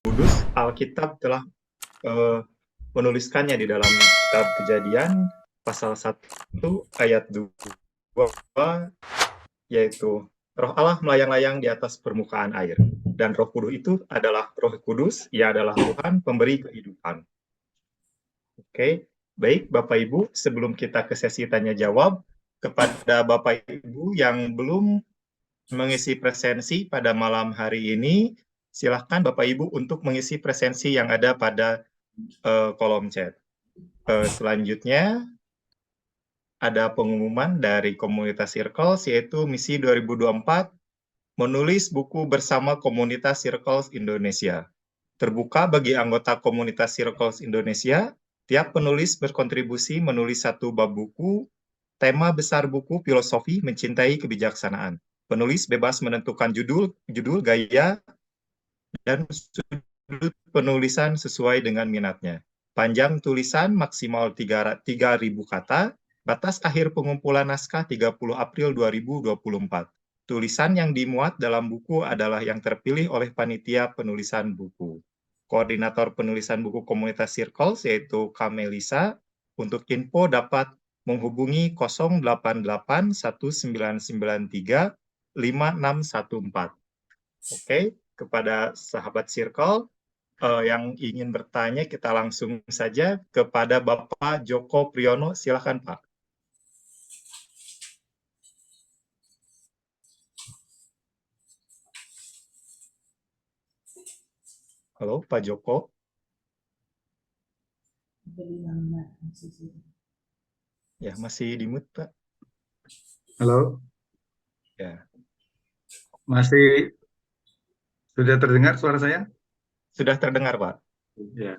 Kudus, Alkitab telah menuliskannya di dalam kitab Kejadian pasal 1 ayat 2, yaitu Roh Allah melayang-layang di atas permukaan air. Dan Roh Kudus itu adalah Roh Kudus, ia adalah Tuhan pemberi kehidupan. Oke, baik Bapak Ibu, sebelum kita ke sesi tanya jawab, kepada Bapak Ibu yang belum mengisi presensi pada malam hari ini, silahkan Bapak Ibu untuk mengisi presensi yang ada pada kolom chat. Selanjutnya, ada pengumuman dari komunitas Circles, yaitu misi 2024, menulis buku bersama komunitas Circles Indonesia. Terbuka bagi anggota komunitas Circles Indonesia, tiap penulis berkontribusi menulis satu bab buku, tema besar buku filosofi mencintai kebijaksanaan. Penulis bebas menentukan judul, gaya, dan sudut penulisan sesuai dengan minatnya. Panjang tulisan maksimal 3.000 kata, batas akhir pengumpulan naskah 30 April 2024. Tulisan yang dimuat dalam buku adalah yang terpilih oleh panitia penulisan buku. Koordinator penulisan buku komunitas Circles yaitu Kamelisa. Untuk info dapat menghubungi 08819935614. Oke, kepada sahabat Circle yang ingin bertanya, kita langsung saja kepada Bapak Joko Priyono. Silakan, Pak. Halo, Pak Joko. Ya, masih di mute, Pak. Halo, Ya, masih sudah terdengar suara saya? sudah terdengar, Pak. Ya,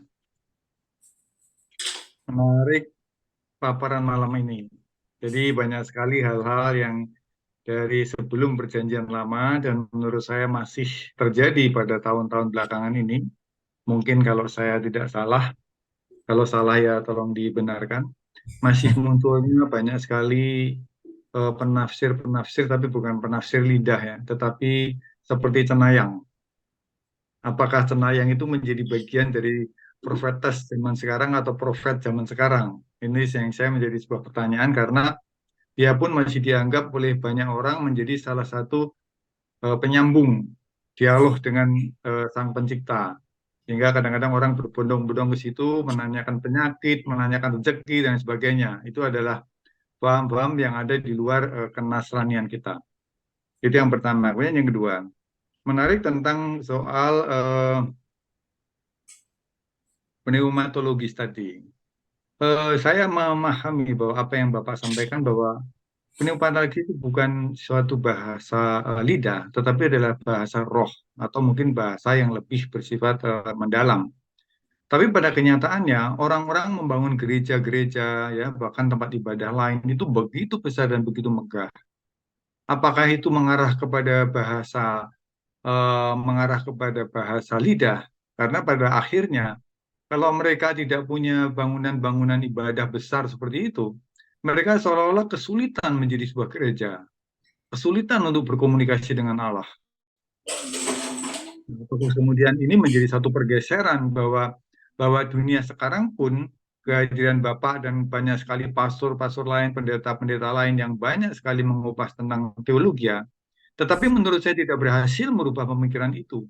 menarik paparan malam ini. Jadi banyak sekali hal-hal yang dari sebelum perjanjian lama dan menurut saya masih terjadi pada tahun-tahun belakangan ini. Mungkin kalau saya tidak salah, kalau salah ya tolong dibenarkan. Masih munculnya banyak sekali penafsir-penafsir, tapi bukan penafsir lidah ya, tetapi seperti cenayang. Apakah cenayang itu menjadi bagian dari profetes zaman sekarang atau profet zaman sekarang? Ini yang saya menjadi sebuah pertanyaan karena dia pun masih dianggap oleh banyak orang menjadi salah satu penyambung dialog dengan Sang Pencipta. Sehingga kadang-kadang orang berbondong-bondong ke situ menanyakan penyakit, menanyakan rezeki dan sebagainya. Itu adalah paham-paham yang ada di luar kenasranian kita. Itu yang pertama. Kemudian yang kedua, menarik tentang soal pneumatologis tadi. Saya memahami bahwa apa yang Bapak sampaikan bahwa pneumatologi itu bukan suatu bahasa lidah, tetapi adalah bahasa roh atau mungkin bahasa yang lebih bersifat mendalam. Tapi pada kenyataannya orang-orang membangun gereja-gereja ya bahkan tempat ibadah lain itu begitu besar dan begitu megah. Apakah itu mengarah kepada bahasa lidah? Karena pada akhirnya kalau mereka tidak punya bangunan-bangunan ibadah besar seperti itu, mereka seolah-olah kesulitan menjadi sebuah gereja, kesulitan untuk berkomunikasi dengan Allah. Terus kemudian ini menjadi satu pergeseran bahwa dunia sekarang pun kehadiran Bapak dan banyak sekali pastor-pastor lain, pendeta-pendeta lain yang banyak sekali mengupas tentang teologi ya, tetapi menurut saya tidak berhasil merubah pemikiran itu.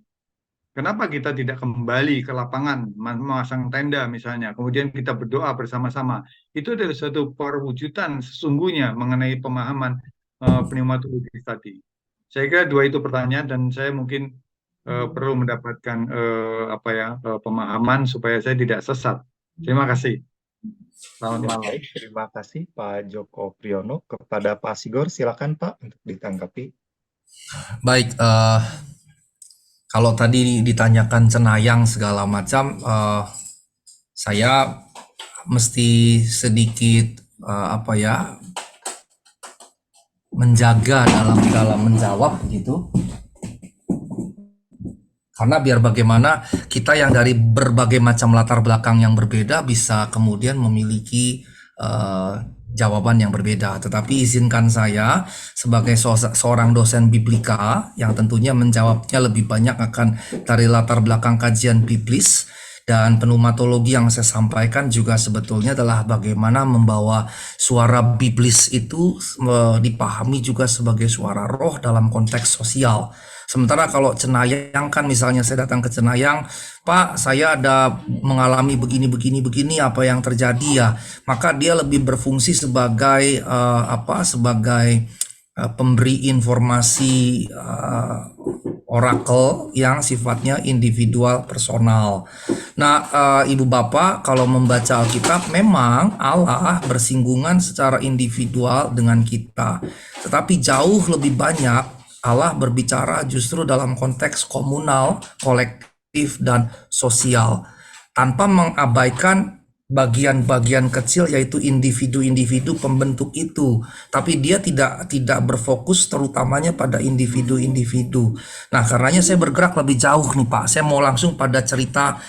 Kenapa kita tidak kembali ke lapangan, memasang tenda misalnya, kemudian kita berdoa bersama-sama. Itu adalah suatu perwujudan sesungguhnya mengenai pemahaman pneumatologis tadi. Saya kira dua itu pertanyaan dan saya mungkin perlu mendapatkan pemahaman supaya saya tidak sesat. Terima kasih. Selamat Ya, malam. baik. Terima kasih Pak Joko Priyono. Kepada Pak Sigor, silakan Pak untuk ditanggapi. Baik, kalau tadi ditanyakan cenayang segala macam, saya mesti sedikit menjaga dalam menjawab gitu. Karena biar bagaimana kita yang dari berbagai macam latar belakang yang berbeda bisa kemudian memiliki jawaban yang berbeda. Tetapi izinkan saya sebagai seorang dosen biblika yang tentunya menjawabnya lebih banyak akan dari latar belakang kajian biblis, dan pneumatologi yang saya sampaikan juga sebetulnya adalah bagaimana membawa suara biblis itu dipahami juga sebagai suara roh dalam konteks sosial. Sementara kalau Cenayang kan misalnya saya datang ke Cenayang, Pak, saya ada mengalami begini, apa yang terjadi ya. Maka dia lebih berfungsi sebagai pemberi informasi oracle yang sifatnya individual personal. Nah, Ibu Bapak, kalau membaca Alkitab memang Allah bersinggungan secara individual dengan kita. Tetapi jauh lebih banyak Allah berbicara justru dalam konteks komunal, kolektif, dan sosial, tanpa mengabaikan bagian-bagian kecil yaitu individu-individu pembentuk itu, tapi dia tidak berfokus terutamanya pada individu-individu. Nah, karenanya saya bergerak lebih jauh nih Pak. Saya mau langsung pada cerita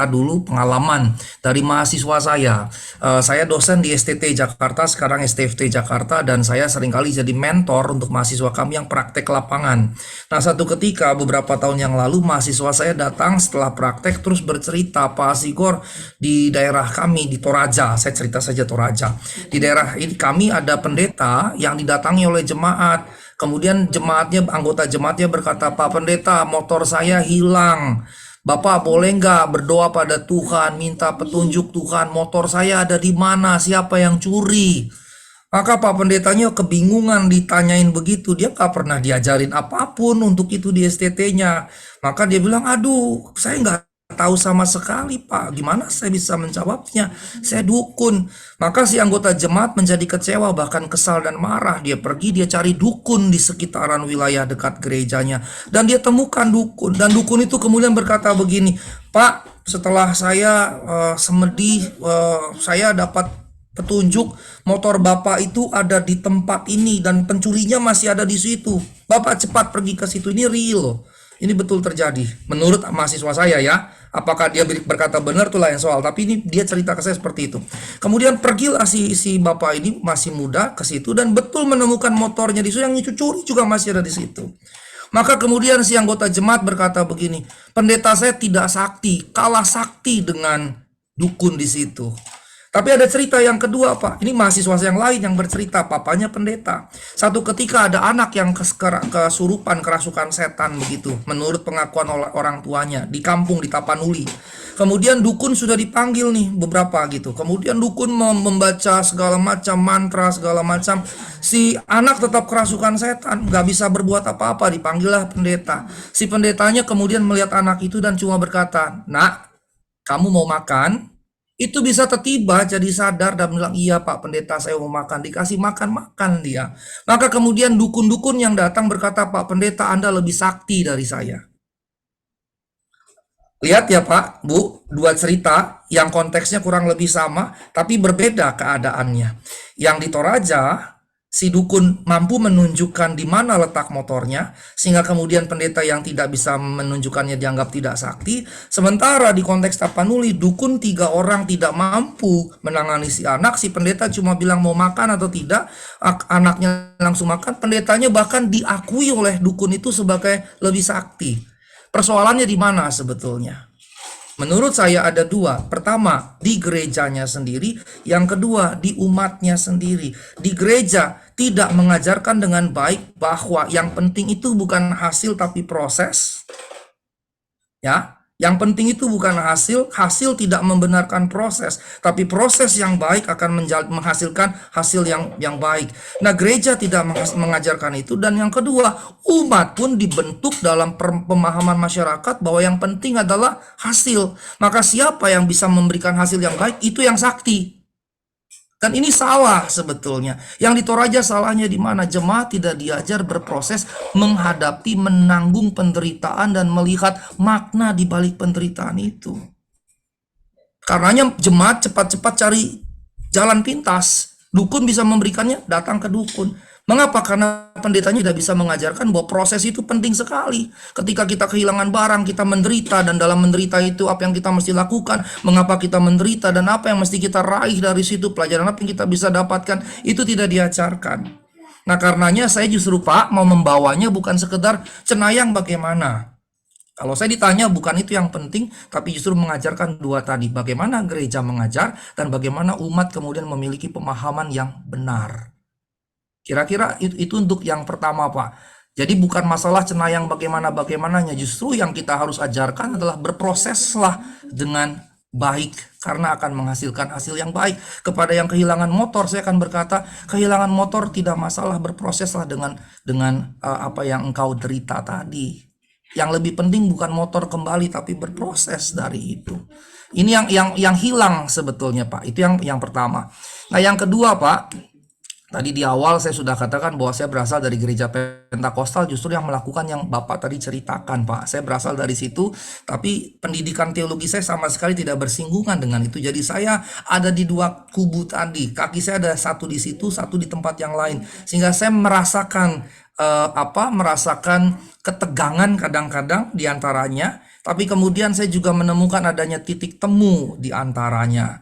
dulu pengalaman dari mahasiswa saya. Saya dosen di STT Jakarta, sekarang STFT Jakarta, dan saya seringkali jadi mentor untuk mahasiswa kami yang praktek lapangan. Nah, satu ketika beberapa tahun yang lalu mahasiswa saya datang setelah praktek terus bercerita, Pak Sigor, di daerah kami di Toraja, saya cerita saja Toraja. Di daerah ini kami ada pendeta yang didatangi oleh jemaat. Kemudian anggota jemaatnya berkata, Pak Pendeta, motor saya hilang. Bapak boleh nggak berdoa pada Tuhan, minta petunjuk Tuhan, motor saya ada di mana, siapa yang curi? Maka Pak Pendetanya kebingungan ditanyain begitu, dia nggak pernah diajarin apapun untuk itu di STT-nya. Maka dia bilang, aduh, saya nggak tahu sama sekali Pak, gimana saya bisa menjawabnya, saya dukun. Maka si anggota jemaat menjadi kecewa, bahkan kesal dan marah. Dia pergi, dia cari dukun di sekitaran wilayah dekat gerejanya, dan dia temukan dukun. Dan dukun itu kemudian berkata begini, Pak, setelah saya semedi, saya dapat petunjuk motor Bapak itu ada di tempat ini dan pencurinya masih ada di situ. Bapak cepat pergi ke situ. Ini real loh. Ini betul terjadi menurut mahasiswa saya ya. Apakah dia berkata benar itu lain soal, tapi ini dia cerita ke saya seperti itu. Kemudian pergilah si bapak ini masih muda ke situ dan betul menemukan motornya di situ, yang curi juga masih ada di situ. Maka kemudian si anggota jemaat berkata begini, pendeta saya tidak sakti, kalah sakti dengan dukun di situ. Tapi ada cerita yang kedua Pak, ini mahasiswa yang lain yang bercerita, papanya pendeta. Satu ketika ada anak yang kesurupan, kerasukan setan begitu, menurut pengakuan orang tuanya, di kampung di Tapanuli. Kemudian dukun sudah dipanggil nih beberapa gitu. Kemudian dukun membaca segala macam mantra, segala macam. Si anak tetap kerasukan setan, nggak bisa berbuat apa-apa, dipanggillah pendeta. Si pendetanya kemudian melihat anak itu dan cuma berkata, Nak, kamu mau makan? Itu bisa tiba jadi sadar dan bilang, iya Pak Pendeta saya mau makan. Dikasih makan dia. Maka kemudian dukun-dukun yang datang berkata, Pak Pendeta Anda lebih sakti dari saya. Lihat ya Pak, Bu, dua cerita yang konteksnya kurang lebih sama, tapi berbeda keadaannya. Yang di Toraja, si dukun mampu menunjukkan di mana letak motornya, sehingga kemudian pendeta yang tidak bisa menunjukkannya dianggap tidak sakti. Sementara di konteks Tapanuli, dukun 3 orang tidak mampu menangani si anak. Si pendeta cuma bilang mau makan atau tidak, anaknya langsung makan. Pendetanya bahkan diakui oleh dukun itu sebagai lebih sakti. Persoalannya di mana sebetulnya? Menurut saya ada 2. Pertama, di gerejanya sendiri. Yang kedua, di umatnya sendiri. Di gereja tidak mengajarkan dengan baik bahwa yang penting itu bukan hasil tapi proses. Ya, yang penting itu bukan hasil tidak membenarkan proses, tapi proses yang baik akan menghasilkan hasil yang baik. Nah, gereja tidak mengajarkan itu. Dan yang kedua, umat pun dibentuk dalam pemahaman masyarakat bahwa yang penting adalah hasil. Maka siapa yang bisa memberikan hasil yang baik, itu yang sakti. Dan ini salah sebetulnya. Yang di Toraja salahnya di mana? Jemaat tidak diajar berproses, menghadapi, menanggung penderitaan dan melihat makna di balik penderitaan itu. Karenanya jemaat cepat-cepat cari jalan pintas. Dukun bisa memberikannya, datang ke dukun. Mengapa? Karena pendetanya tidak bisa mengajarkan bahwa proses itu penting sekali. Ketika kita kehilangan barang, kita menderita, dan dalam menderita itu apa yang kita mesti lakukan, mengapa kita menderita, dan apa yang mesti kita raih dari situ, pelajaran apa yang kita bisa dapatkan, itu tidak diajarkan. Nah, karenanya saya justru Pak mau membawanya bukan sekedar cenayang bagaimana. Kalau saya ditanya bukan itu yang penting, tapi justru mengajarkan dua tadi, bagaimana gereja mengajar dan bagaimana umat kemudian memiliki pemahaman yang benar. Kira-kira itu untuk yang pertama, Pak. Jadi bukan masalah cenayang bagaimana-bagaimananya, justru yang kita harus ajarkan adalah berproseslah dengan baik karena akan menghasilkan hasil yang baik. Kepada yang kehilangan motor, saya akan berkata, kehilangan motor tidak masalah, berproseslah dengan apa yang engkau derita tadi. Yang lebih penting bukan motor kembali, tapi berproses dari itu. Ini yang hilang sebetulnya, Pak. Itu yang pertama. Nah, yang kedua, Pak, tadi di awal saya sudah katakan bahwa saya berasal dari gereja Pentakosta, justru yang melakukan yang Bapak tadi ceritakan, Pak. Saya berasal dari situ, tapi pendidikan teologi saya sama sekali tidak bersinggungan dengan itu. Jadi saya ada di dua kubu tadi. Kaki saya ada satu di situ, satu di tempat yang lain. Sehingga saya merasakan ketegangan kadang-kadang di antaranya, tapi kemudian saya juga menemukan adanya titik temu di antaranya.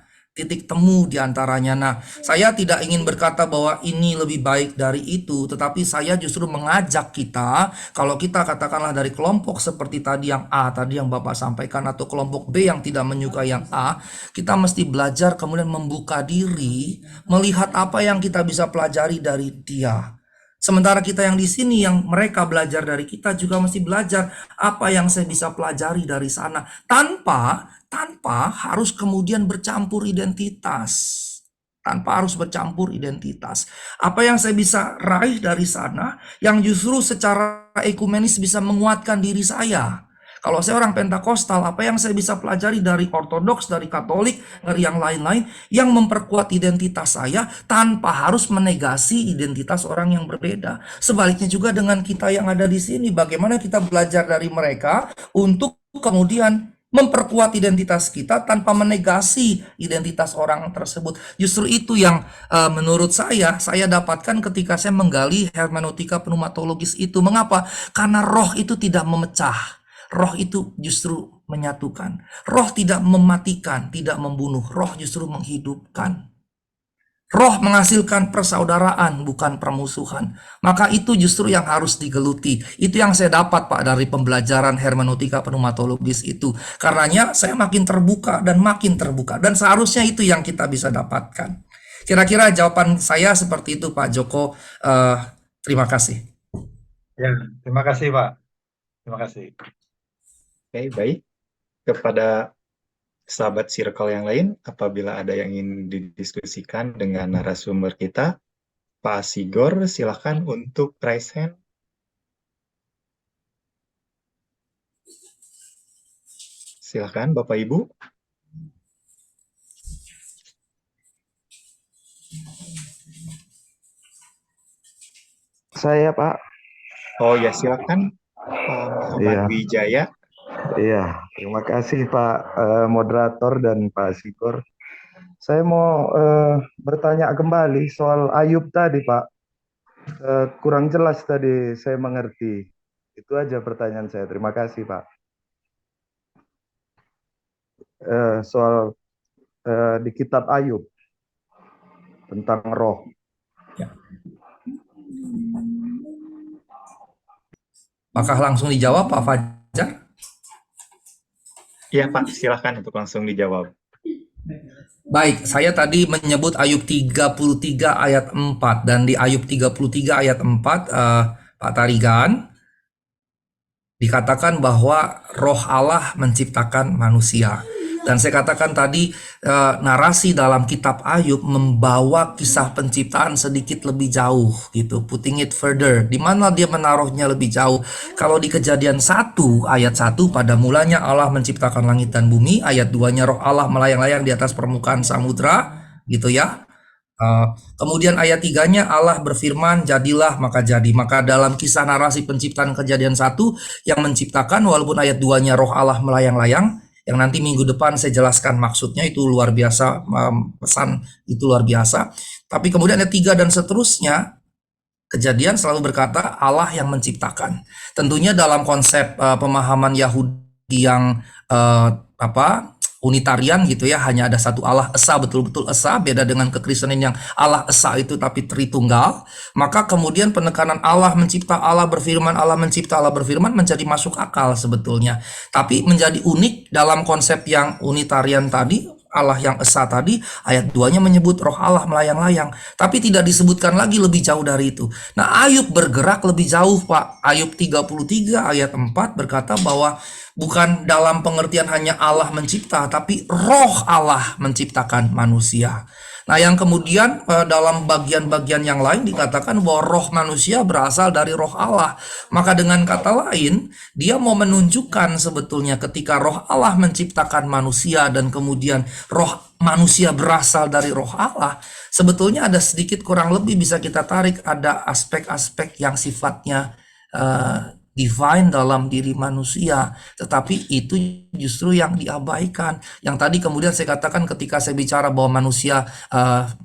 Nah, saya tidak ingin berkata bahwa ini lebih baik dari itu, tetapi saya justru mengajak kita, kalau kita katakanlah dari kelompok seperti tadi yang A, tadi yang Bapak sampaikan, atau kelompok B yang tidak menyukai yang A, kita mesti belajar kemudian membuka diri, melihat apa yang kita bisa pelajari dari dia. Sementara kita yang di sini, yang mereka belajar dari kita, juga mesti belajar apa yang saya bisa pelajari dari sana, tanpa harus kemudian bercampur identitas. Apa yang saya bisa raih dari sana, yang justru secara ekumenis bisa menguatkan diri saya. Kalau saya orang Pentakostal, apa yang saya bisa pelajari dari Ortodoks, dari Katolik, dari yang lain-lain, yang memperkuat identitas saya tanpa harus menegasi identitas orang yang berbeda. Sebaliknya juga dengan kita yang ada di sini, bagaimana kita belajar dari mereka untuk kemudian memperkuat identitas kita tanpa menegasi identitas orang tersebut. Justru itu yang menurut saya dapatkan ketika saya menggali hermeneutika pneumatologis itu. Mengapa? Karena roh itu tidak memecah. Roh itu justru menyatukan. Roh tidak mematikan, tidak membunuh. Roh justru menghidupkan. Roh menghasilkan persaudaraan, bukan permusuhan. Maka itu justru yang harus digeluti. Itu yang saya dapat, Pak, dari pembelajaran hermeneutika pneumatologis itu. Karenanya saya makin terbuka. Dan seharusnya itu yang kita bisa dapatkan. Kira-kira jawaban saya seperti itu, Pak Joko. Terima kasih. Ya, terima kasih, Pak. Terima kasih. Oke, baik. Kepada sahabat circle yang lain, apabila ada yang ingin didiskusikan dengan narasumber kita, Pak Sigor, silakan untuk raise hand. Silakan, Bapak Ibu. Saya, Pak. Oh ya, silakan, Pak Muhammad Wijaya. Iya, terima kasih Pak moderator dan Pak Sigor. Saya mau bertanya kembali soal Ayub tadi, Pak. Kurang jelas tadi saya mengerti. Itu aja pertanyaan saya. Terima kasih, Pak. Soal di kitab Ayub tentang roh. Ya. Apakah langsung dijawab, Pak Fajar? Iya, Pak, silakan untuk langsung dijawab. Baik, saya tadi menyebut Ayub 33 ayat 4, dan di Ayub 33 ayat 4, Pak Tarigan, dikatakan bahwa roh Allah menciptakan manusia. Dan saya katakan tadi, narasi dalam kitab Ayub membawa kisah penciptaan sedikit lebih jauh gitu, putting it further. Di mana dia menaruhnya lebih jauh? Kalau di Kejadian 1 ayat 1, pada mulanya Allah menciptakan langit dan bumi. Ayat 2-nya roh Allah melayang-layang di atas permukaan samudra, gitu ya. Kemudian ayat 3-nya Allah berfirman, jadilah maka jadi. Maka dalam kisah narasi penciptaan Kejadian 1 yang menciptakan, walaupun ayat 2-nya roh Allah melayang-layang, yang nanti minggu depan saya jelaskan maksudnya, itu luar biasa, pesan itu luar biasa. Tapi kemudian ayat 3 dan seterusnya, Kejadian selalu berkata Allah yang menciptakan. Tentunya dalam konsep pemahaman Yahudi yang unitarian gitu ya, hanya ada satu Allah esa, betul-betul esa, beda dengan kekristenan yang Allah esa itu tapi tritunggal. Maka kemudian penekanan Allah mencipta, Allah berfirman, Allah mencipta, Allah berfirman menjadi masuk akal sebetulnya. Tapi menjadi unik dalam konsep yang unitarian tadi, Allah yang esa tadi, ayat 2-nya menyebut roh Allah melayang-layang, tapi tidak disebutkan lagi lebih jauh dari itu. Nah, Ayub bergerak lebih jauh, Pak. Ayub 33 ayat 4 berkata bahwa bukan dalam pengertian hanya Allah mencipta, tapi roh Allah menciptakan manusia. Nah, yang kemudian dalam bagian-bagian yang lain dikatakan bahwa roh manusia berasal dari roh Allah. Maka dengan kata lain, dia mau menunjukkan sebetulnya ketika roh Allah menciptakan manusia dan kemudian roh manusia berasal dari roh Allah, sebetulnya ada sedikit kurang lebih bisa kita tarik, ada aspek-aspek yang sifatnya divine dalam diri manusia, tetapi itu justru yang diabaikan. Yang tadi kemudian saya katakan ketika saya bicara bahwa manusia,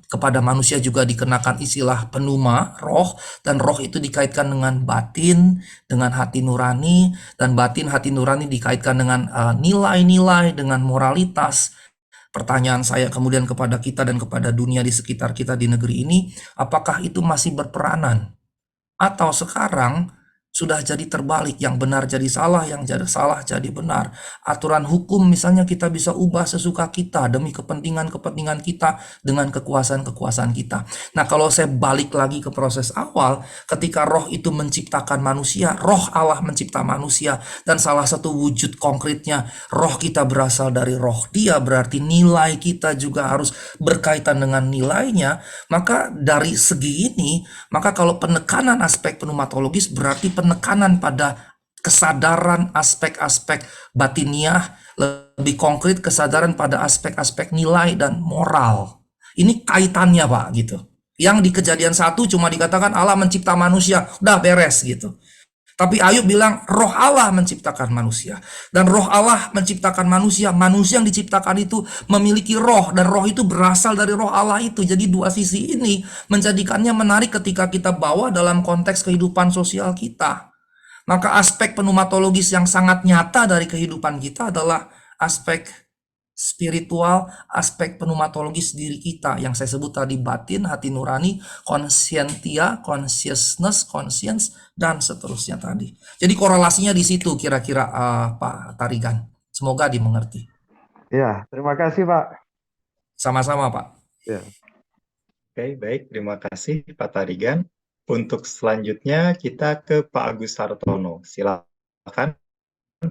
kepada manusia juga dikenakan istilah pneuma, roh, dan roh itu dikaitkan dengan batin, dengan hati nurani, dan batin hati nurani dikaitkan dengan nilai-nilai, dengan moralitas. Pertanyaan saya kemudian kepada kita dan kepada dunia di sekitar kita di negeri ini, apakah itu masih berperanan? Atau sekarang sudah jadi terbalik, yang benar jadi salah, yang jadi salah jadi benar. Aturan hukum misalnya kita bisa ubah sesuka kita demi kepentingan-kepentingan kita dengan kekuasaan-kekuasaan kita. Nah, kalau saya balik lagi ke proses awal, ketika roh itu menciptakan manusia, roh Allah mencipta manusia, dan salah satu wujud konkretnya roh kita berasal dari roh Dia, berarti nilai kita juga harus berkaitan dengan nilainya. Maka dari segi ini, maka kalau penekanan aspek pneumatologis berarti penekanan pada kesadaran aspek-aspek batiniah, lebih konkret kesadaran pada aspek-aspek nilai dan moral. Ini kaitannya, Pak, gitu. Yang di Kejadian 1 cuma dikatakan Allah mencipta manusia, udah beres gitu. Tapi Ayub bilang roh Allah menciptakan manusia. Dan roh Allah menciptakan manusia. Manusia yang diciptakan itu memiliki roh. Dan roh itu berasal dari roh Allah itu. Jadi dua sisi ini menjadikannya menarik ketika kita bawa dalam konteks kehidupan sosial kita. Maka aspek pneumatologis yang sangat nyata dari kehidupan kita adalah aspek spiritual, aspek pneumatologis diri kita yang saya sebut tadi, batin, hati nurani, konsientia, consciousness, conscience, dan seterusnya tadi. Jadi korelasinya di situ kira-kira, Pak Tarigan. Semoga dimengerti. Ya, terima kasih Pak. Sama-sama, Pak. Ya. Oke, baik. Terima kasih Pak Tarigan. Untuk selanjutnya kita ke Pak Agus Sartono. Silakan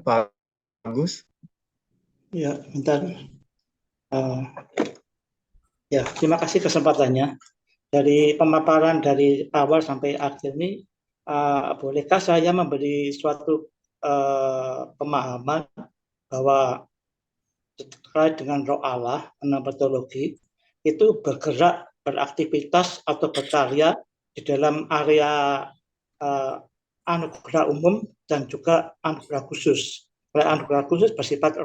Pak Agus. Ya, bentar. Ya, terima kasih kesempatannya. Dari pemaparan dari awal sampai akhir ini, bolehkah saya memberi suatu pemahaman bahwa terkait dengan roh Allah, pneumatologi, itu bergerak, beraktivitas atau berkarya di dalam area anugerah umum dan juga anugerah khusus. Anugerah khusus bersifat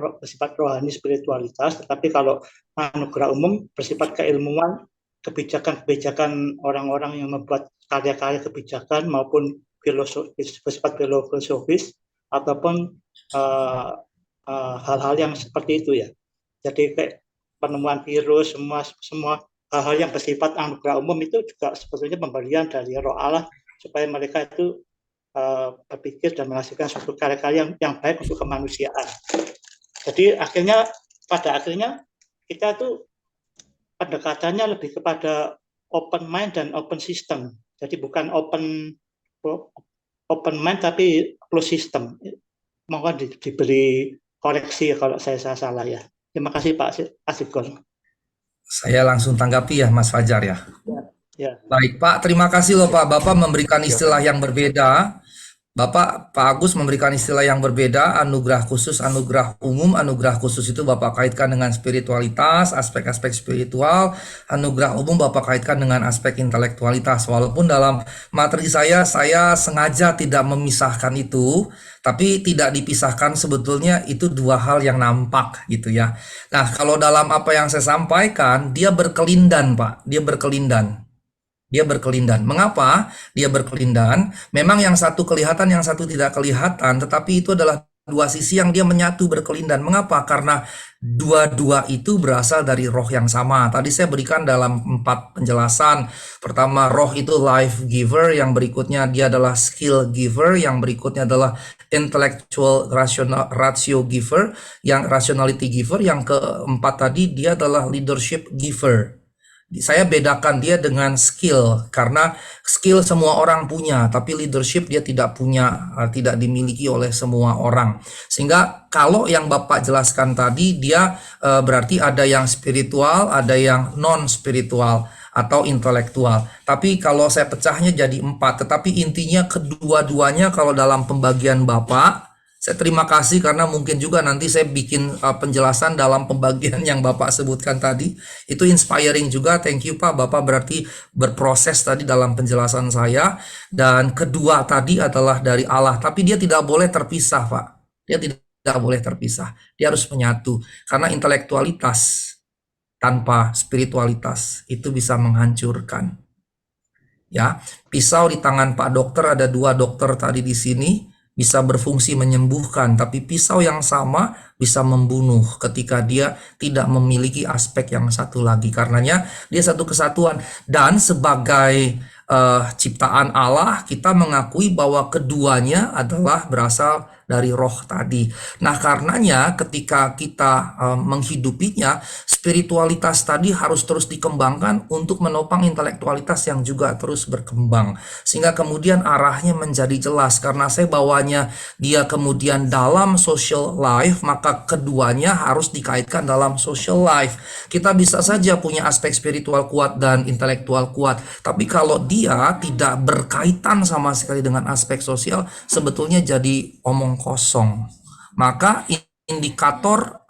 rohani spiritualitas, tetapi kalau anugerah umum bersifat keilmuan, kebijakan-kebijakan orang-orang yang membuat karya-karya kebijakan maupun bersifat filosofis ataupun hal-hal yang seperti itu ya. Jadi kayak penemuan virus, semua hal-hal yang bersifat anugerah umum itu juga sebetulnya pemberian dari roh Allah supaya mereka itu berpikir dan menghasilkan suatu karya-karya yang baik untuk kemanusiaan. Jadi pada akhirnya kita tuh pendekatannya lebih kepada open mind dan open system. Jadi bukan open mind tapi closed system. Mohon diberi koreksi kalau saya salah ya. Terima kasih Pak Asigor. Saya langsung tanggapi ya Mas Fajar ya. Ya. Baik Pak, terima kasih loh Pak. Bapak memberikan istilah yang berbeda. Pak Agus memberikan istilah yang berbeda, anugerah khusus, anugerah umum. Anugerah khusus itu Bapak kaitkan dengan spiritualitas, aspek-aspek spiritual. Anugerah umum Bapak kaitkan dengan aspek intelektualitas. Walaupun dalam materi saya sengaja tidak memisahkan itu, tapi tidak dipisahkan sebetulnya itu dua hal yang nampak gitu ya. Nah, kalau dalam apa yang saya sampaikan, dia berkelindan Pak, dia berkelindan. Dia berkelindan. Mengapa dia berkelindan? Memang yang satu kelihatan, yang satu tidak kelihatan, tetapi itu adalah dua sisi yang dia menyatu berkelindan. Mengapa? Karena dua-dua itu berasal dari roh yang sama. Tadi saya berikan dalam 4 penjelasan. Pertama, roh itu life giver, yang berikutnya dia adalah skill giver, yang berikutnya adalah intellectual ratio giver, yang rationality giver, yang keempat tadi dia adalah leadership giver. Saya bedakan dia dengan skill, karena skill semua orang punya, tapi leadership dia tidak punya, tidak dimiliki oleh semua orang. Sehingga kalau yang Bapak jelaskan tadi, dia berarti ada yang spiritual, ada yang non spiritual atau intelektual. Tapi kalau saya pecahnya jadi 4, tetapi intinya kedua-duanya kalau dalam pembagian Bapak, saya terima kasih karena mungkin juga nanti saya bikin penjelasan dalam pembagian yang Bapak sebutkan tadi. Itu inspiring juga. Thank you Pak. Bapak berarti berproses tadi dalam penjelasan saya. Dan kedua tadi adalah dari Allah. Tapi dia tidak boleh terpisah Pak. Dia tidak boleh terpisah. Dia harus menyatu. Karena intelektualitas tanpa spiritualitas itu bisa menghancurkan. Ya, pisau di tangan Pak Dokter, ada 2 dokter tadi di sini, bisa berfungsi menyembuhkan, tapi pisau yang sama bisa membunuh ketika dia tidak memiliki aspek yang satu lagi. Karenanya dia satu kesatuan. Dan sebagai ciptaan Allah, kita mengakui bahwa keduanya adalah berasal dari roh tadi. Nah, karenanya ketika kita menghidupinya, spiritualitas tadi harus terus dikembangkan untuk menopang intelektualitas yang juga terus berkembang. Sehingga kemudian arahnya menjadi jelas. Karena saya bawanya dia kemudian dalam social life, maka keduanya harus dikaitkan dalam social life. Kita bisa saja punya aspek spiritual kuat dan intelektual kuat, tapi kalau dia tidak berkaitan sama sekali dengan aspek sosial, sebetulnya jadi omong kosong. Maka indikator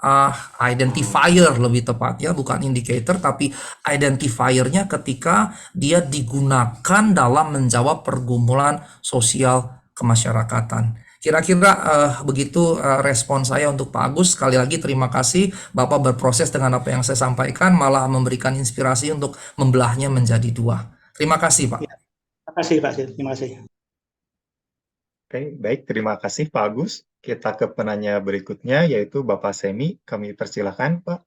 identifier lebih tepatnya, bukan indicator tapi identifiernya ketika dia digunakan dalam menjawab pergumulan sosial kemasyarakatan. Kira-kira begitu respon saya untuk Pak Agus. Sekali lagi terima kasih Bapak berproses dengan apa yang saya sampaikan, malah memberikan inspirasi untuk membelahnya menjadi 2. Terima kasih Pak. Terima kasih Pak Sil, terima kasih. Oke, baik. Terima kasih Pak Agus. Kita ke penanya berikutnya, yaitu Bapak Semi. Kami persilahkan, Pak.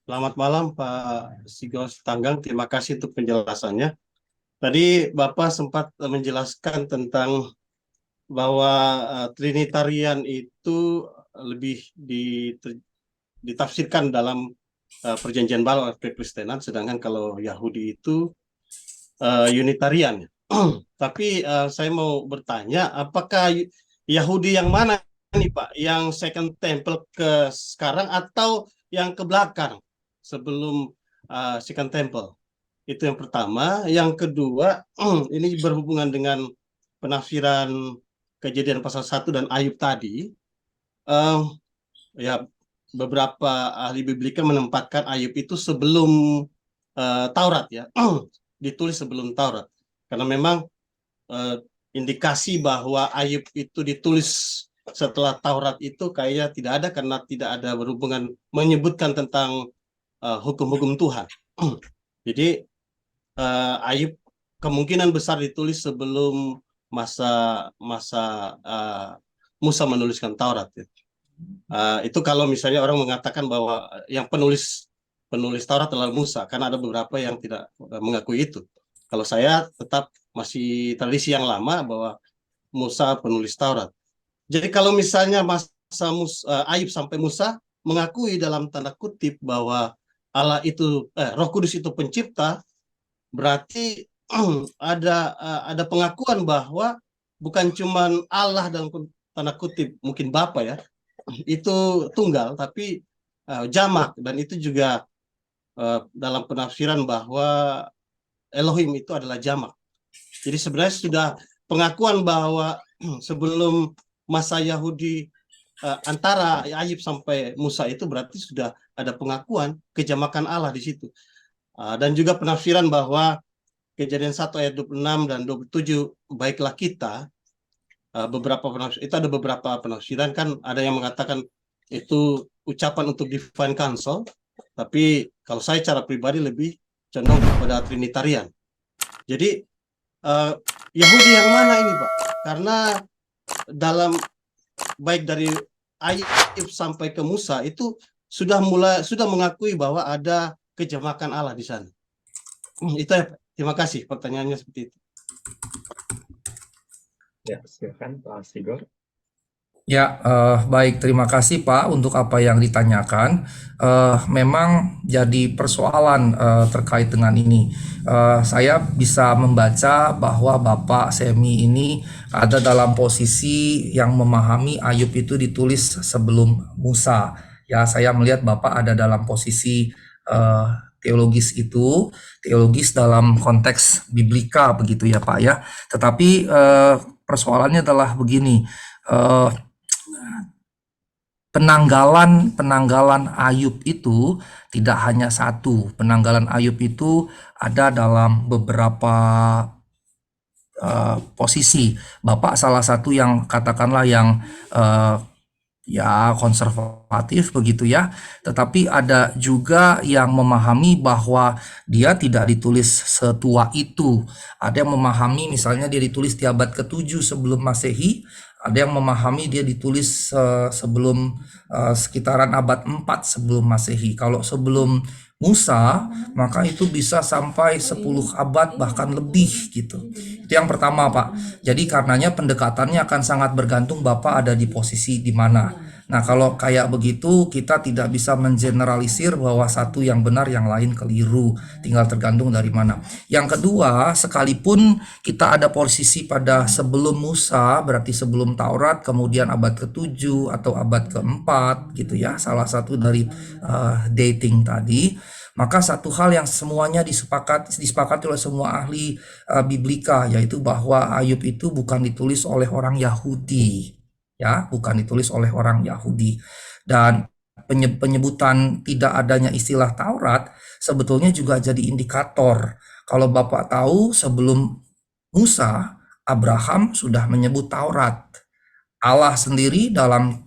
Selamat malam Pak Sigos Tanggang, terima kasih untuk penjelasannya. Tadi Bapak sempat menjelaskan tentang bahwa Trinitarian itu lebih ditafsirkan dalam Perjanjian Baru oleh Kekristenan, sedangkan kalau Yahudi itu Unitarian. Tapi saya mau bertanya, apakah Yahudi yang mana nih Pak? Yang Second Temple ke sekarang atau yang ke belakang sebelum Second Temple? Itu yang pertama. Yang kedua, ini berhubungan dengan penafsiran Kejadian pasal 1 dan Ayub tadi. Ya, beberapa ahli biblika menempatkan Ayub itu sebelum Taurat ya, ditulis sebelum Taurat. Karena memang indikasi bahwa Ayub itu ditulis setelah Taurat itu kayaknya tidak ada, karena tidak ada berhubungan menyebutkan tentang hukum-hukum Tuhan. Jadi Ayub kemungkinan besar ditulis sebelum masa Musa menuliskan Taurat. Itu kalau misalnya orang mengatakan bahwa yang penulis Taurat adalah Musa, karena ada beberapa yang tidak mengakui itu. Kalau saya tetap masih tradisi yang lama bahwa Musa penulis Taurat. Jadi kalau misalnya masa Ayub sampai Musa mengakui dalam tanda kutip bahwa Allah itu Roh Kudus itu pencipta, berarti ada pengakuan bahwa bukan cuma Allah dalam tanda kutip mungkin Bapa ya, itu tunggal, tapi jamak, dan itu juga dalam penafsiran bahwa Elohim itu adalah jamak. Jadi sebenarnya sudah pengakuan bahwa sebelum masa Yahudi antara Ayub sampai Musa itu berarti sudah ada pengakuan kejamakan Allah di situ. Dan juga penafsiran bahwa Kejadian 1 ayat 26 dan 27, baiklah kita, itu ada beberapa penafsiran, kan ada yang mengatakan itu ucapan untuk divine council, tapi kalau saya cara pribadi lebih condong kepada Trinitarian. Jadi Yahudi yang mana ini, Pak? Karena dalam baik dari Ayub sampai ke Musa itu sudah mengakui bahwa ada kejamakan Allah di sana. Itu ya, Pak. Terima kasih, pertanyaannya seperti itu. Ya, silakan Pak Sigor. Ya, baik. Terima kasih Pak untuk apa yang ditanyakan. Memang jadi persoalan terkait dengan ini. Saya bisa membaca bahwa Bapak Semi ini ada dalam posisi yang memahami Ayub itu ditulis sebelum Musa. Ya, saya melihat Bapak ada dalam posisi teologis itu, teologis dalam konteks biblika begitu ya Pak ya. Tetapi persoalannya adalah begini. Penanggalan Ayub itu tidak hanya satu. Penanggalan Ayub itu ada dalam beberapa posisi. Bapak salah satu yang katakanlah yang ya konservatif begitu ya. Tetapi ada juga yang memahami bahwa dia tidak ditulis setua itu. Ada yang memahami misalnya dia ditulis di abad ke-7 sebelum Masehi. Ada yang memahami dia ditulis sebelum sekitaran abad 4 sebelum Masehi. Kalau sebelum Musa, maka itu bisa sampai 10 abad bahkan lebih gitu. Itu yang pertama, Pak. Jadi karenanya pendekatannya akan sangat bergantung Bapak ada di posisi di mana. Nah, kalau kayak begitu kita tidak bisa mengeneralisir bahwa satu yang benar yang lain keliru, tinggal tergantung dari mana. Yang kedua, sekalipun kita ada posisi pada sebelum Musa, berarti sebelum Taurat, kemudian abad ke-7 atau abad ke-4 gitu ya, salah satu dari dating tadi, maka satu hal yang semuanya disepakati oleh semua ahli biblika, yaitu bahwa Ayub itu bukan ditulis oleh orang Yahudi. Ya, bukan ditulis oleh orang Yahudi. Dan penyebutan tidak adanya istilah Taurat sebetulnya juga jadi indikator. Kalau Bapak tahu sebelum Musa, Abraham sudah menyebut Taurat. Allah sendiri dalam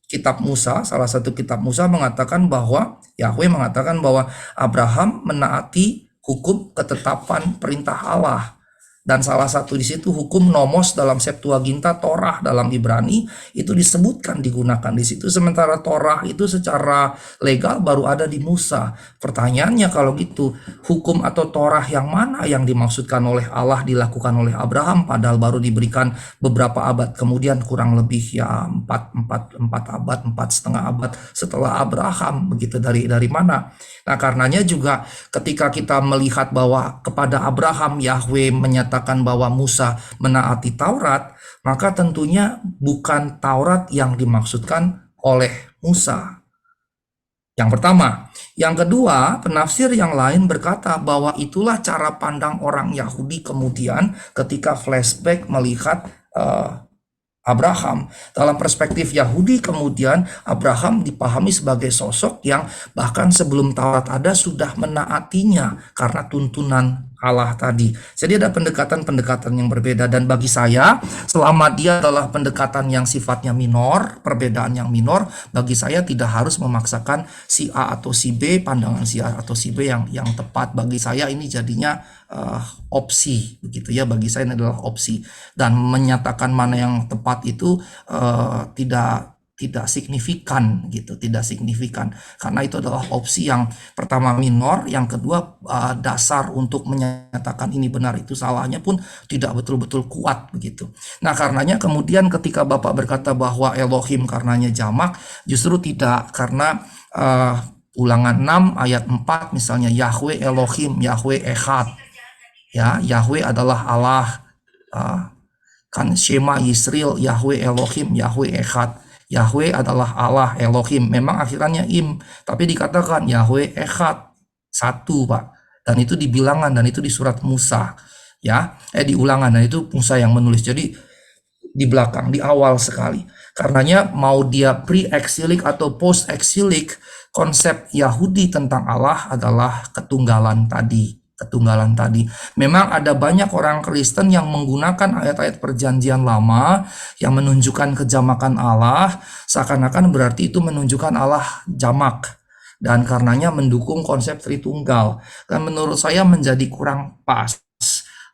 kitab Musa, salah satu kitab Musa mengatakan bahwa Yahweh mengatakan bahwa Abraham menaati hukum ketetapan perintah Allah. Dan salah satu di situ hukum nomos dalam Septuaginta, Torah dalam Ibrani itu disebutkan digunakan di situ. Sementara Torah itu secara legal baru ada di Musa. Pertanyaannya kalau gitu, hukum atau Torah yang mana yang dimaksudkan oleh Allah dilakukan oleh Abraham padahal baru diberikan beberapa abad kemudian, kurang lebih ya 4 abad, 4,5 abad setelah Abraham, begitu dari mana? Nah, karenanya juga ketika kita melihat bahwa kepada Abraham Yahweh menyatakan bahwa Musa menaati Taurat, maka tentunya bukan Taurat yang dimaksudkan oleh Musa. Yang pertama. Yang kedua, penafsir yang lain berkata bahwa itulah cara pandang orang Yahudi kemudian ketika flashback melihat Abraham. Dalam perspektif Yahudi kemudian Abraham dipahami sebagai sosok yang bahkan sebelum Taurat ada sudah menaatinya karena tuntunan Allah tadi. Jadi ada pendekatan-pendekatan yang berbeda, dan bagi saya selama dia adalah pendekatan yang sifatnya minor, perbedaan yang minor, bagi saya tidak harus memaksakan si A atau si B, pandangan si A atau si B yang tepat. Bagi saya ini jadinya opsi begitu ya, bagi saya ini adalah opsi, dan menyatakan mana yang tepat itu tidak signifikan gitu, tidak signifikan karena itu adalah opsi yang pertama minor, yang kedua dasar untuk menyatakan ini benar itu salahnya pun tidak betul-betul kuat begitu. Nah, karenanya kemudian ketika Bapak berkata bahwa Elohim karenanya jamak, justru tidak, karena Ulangan 6 ayat 4 misalnya, Yahweh Elohim, Yahweh Echad. Ya, Yahweh adalah Allah, kan Shema Yisrael, Yahweh Elohim, Yahweh Echad. Yahweh adalah Allah Elohim, memang akhirannya im, tapi dikatakan Yahweh Echad, satu Pak, dan itu di Bilangan dan itu di surat Musa ya, di Ulangan, dan itu Musa yang menulis, jadi di belakang, di awal sekali. Karenanya mau dia pre-exilik atau post-exilik, konsep Yahudi tentang Allah adalah ketunggalan tadi. Memang ada banyak orang Kristen yang menggunakan ayat-ayat perjanjian lama yang menunjukkan kejamakan Allah, seakan-akan berarti itu menunjukkan Allah jamak. dan karenanya mendukung konsep Tritunggal. Dan menurut saya menjadi kurang pas.